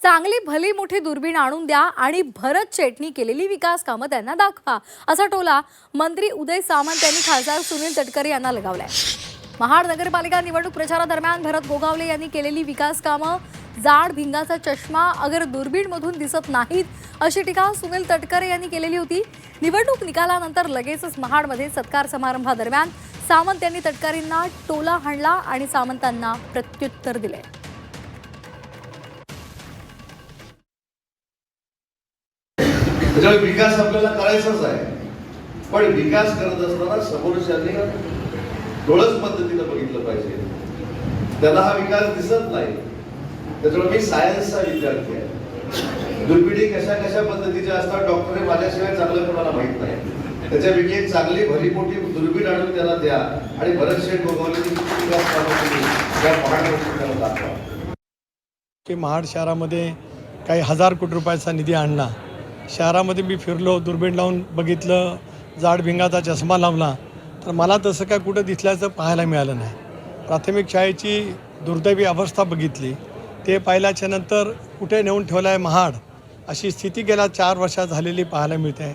चांगली भली मोठी दुर्बीण आणून द्या आणि भरत शेटनी केलेली विकास कामं त्यांना दाखवा, असा टोला मंत्री उदय सामंत यांनी खासदार सुनील तटकरे यांना लगावलाय। महाड नगरपालिका निवडणूक प्रचारादरम्यान भरत गोगावले यांनी केलेली विकास कामं जाड भिंगाचा चष्मा अगर दुर्बीणमधून दिसत नाहीत, अशी टीका सुनील तटकरे यांनी केलेली होती। निवडणूक निकालानंतर लगेचच महाडमध्ये सत्कार समारंभादरम्यान सामंत यांनी तटकरेंना टोला हाणला आणि सामंतांना प्रत्युत्तर दिले। विकास आपल्याला करायचाच आहे, पण विकास करत असताना समोरच्यानी डोळस पद्धतीने बघितलं पाहिजे। त्यांना हा विकास दिसत नाही, त्याच्यामुळे मी सायन्सचा विद्यार्थी आहे। दुर्बिणी कशा कशा पद्धतीच्या असतात डॉक्टर माझ्याशिवाय चांगलं कोणाला माहित नाही। त्याच्यापैकी एक चांगली भली मोठी दुर्बीण आणून त्याला द्या आणि भरत शेठ गोगावलेची विकास कामं दाखवा की महाड शहरामध्ये काही हजार कोटी रुपयाचा निधी आणला। शहरामध्ये मी फिरलो, दुर्बीण लावून बघितलं, जाड भिंगाचा चष्मा लावला, तर मला तसं काय कुठं दिसल्याचं पाहायला मिळालं नाही। प्राथमिक शाळेची दुर्दैवी अवस्था बघितली, ते पाहिल्याच्या नंतर कुठे नेऊन ठेवलं आहे महाड, अशी स्थिती गेल्या 4 वर्षात झालेली पाहायला मिळते आहे।